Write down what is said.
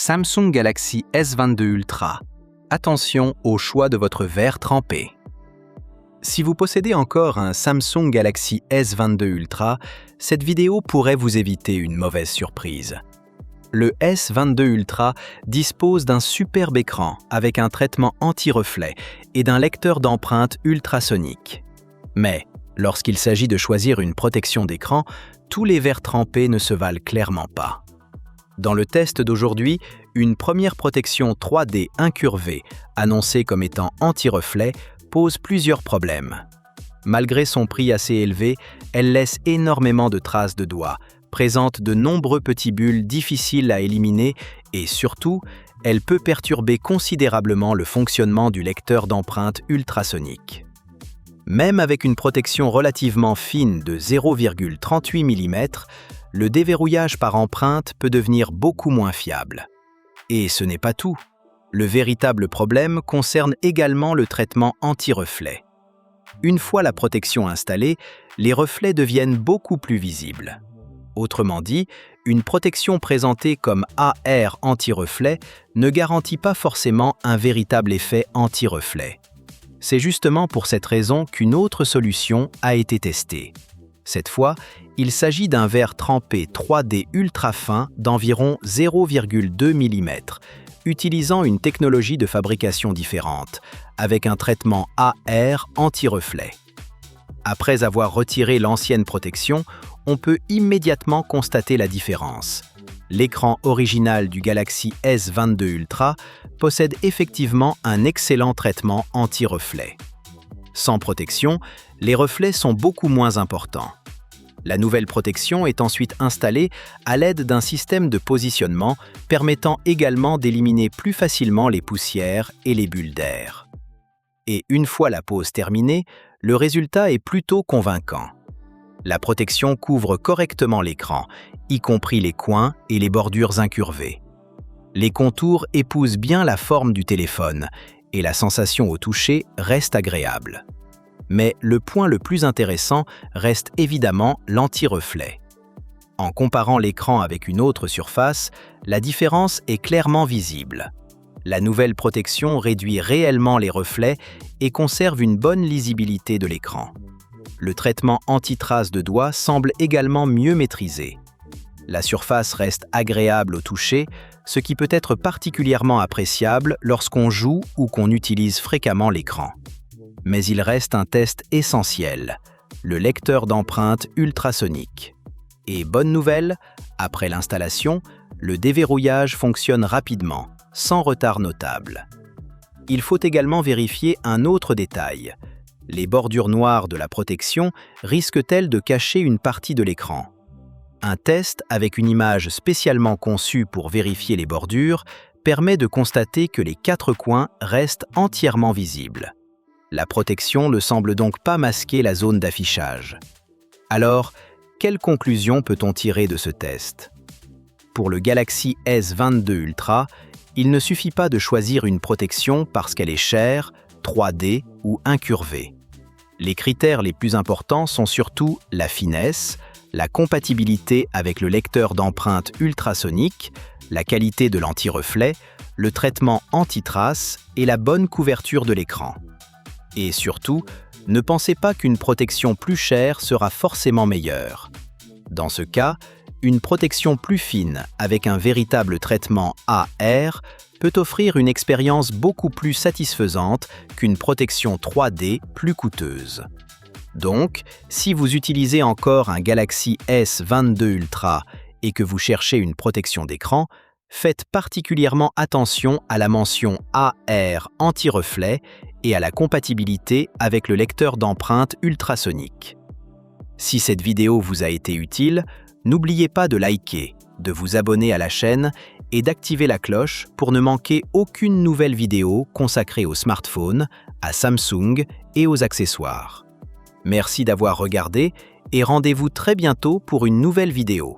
Samsung Galaxy S22 Ultra. Attention au choix de votre verre trempé. Si vous possédez encore un Samsung Galaxy S22 Ultra, cette vidéo pourrait vous éviter une mauvaise surprise. Le S22 Ultra dispose d'un superbe écran avec un traitement anti-reflet et d'un lecteur d'empreintes ultrasonique. Mais, lorsqu'il s'agit de choisir une protection d'écran, tous les verres trempés ne se valent clairement pas. Dans le test d'aujourd'hui, une première protection 3D incurvée, annoncée comme étant anti-reflet, pose plusieurs problèmes. Malgré son prix assez élevé, elle laisse énormément de traces de doigts, présente de nombreux petits bulles difficiles à éliminer et surtout, elle peut perturber considérablement le fonctionnement du lecteur d'empreintes ultrasonique. Même avec une protection relativement fine de 0,38 mm, le déverrouillage par empreinte peut devenir beaucoup moins fiable. Et ce n'est pas tout. Le véritable problème concerne également le traitement anti-reflet. Une fois la protection installée, les reflets deviennent beaucoup plus visibles. Autrement dit, une protection présentée comme AR anti-reflet ne garantit pas forcément un véritable effet anti-reflet. C'est justement pour cette raison qu'une autre solution a été testée. Cette fois, il s'agit d'un verre trempé 3D ultra fin d'environ 0,2 mm, utilisant une technologie de fabrication différente, avec un traitement AR anti-reflet. Après avoir retiré l'ancienne protection, on peut immédiatement constater la différence. L'écran original du Galaxy S22 Ultra possède effectivement un excellent traitement anti-reflet. Sans protection, les reflets sont beaucoup moins importants. La nouvelle protection est ensuite installée à l'aide d'un système de positionnement permettant également d'éliminer plus facilement les poussières et les bulles d'air. Et une fois la pose terminée, le résultat est plutôt convaincant. La protection couvre correctement l'écran, y compris les coins et les bordures incurvées. Les contours épousent bien la forme du téléphone et la sensation au toucher reste agréable. Mais le point le plus intéressant reste évidemment l'anti-reflet. En comparant l'écran avec une autre surface, la différence est clairement visible. La nouvelle protection réduit réellement les reflets et conserve une bonne lisibilité de l'écran. Le traitement anti-traces de doigts semble également mieux maîtrisé. La surface reste agréable au toucher, ce qui peut être particulièrement appréciable lorsqu'on joue ou qu'on utilise fréquemment l'écran. Mais il reste un test essentiel, le lecteur d'empreintes ultrasonique. Et bonne nouvelle, après l'installation, le déverrouillage fonctionne rapidement, sans retard notable. Il faut également vérifier un autre détail. Les bordures noires de la protection risquent-elles de cacher une partie de l'écran? Un test avec une image spécialement conçue pour vérifier les bordures permet de constater que les 4 coins restent entièrement visibles. La protection ne semble donc pas masquer la zone d'affichage. Alors, quelle conclusion peut-on tirer de ce test? Pour le Galaxy S22 Ultra, il ne suffit pas de choisir une protection parce qu'elle est chère, 3D ou incurvée. Les critères les plus importants sont surtout la finesse, la compatibilité avec le lecteur d'empreintes ultrasonique, la qualité de l'anti-reflet, le traitement anti-traces et la bonne couverture de l'écran. Et surtout, ne pensez pas qu'une protection plus chère sera forcément meilleure. Dans ce cas, une protection plus fine avec un véritable traitement AR peut offrir une expérience beaucoup plus satisfaisante qu'une protection 3D plus coûteuse. Donc, si vous utilisez encore un Galaxy S22 Ultra et que vous cherchez une protection d'écran, faites particulièrement attention à la mention AR anti-reflet et à la compatibilité avec le lecteur d'empreintes ultrasonique. Si cette vidéo vous a été utile, n'oubliez pas de liker, de vous abonner à la chaîne et d'activer la cloche pour ne manquer aucune nouvelle vidéo consacrée aux smartphones, à Samsung et aux accessoires. Merci d'avoir regardé et rendez-vous très bientôt pour une nouvelle vidéo.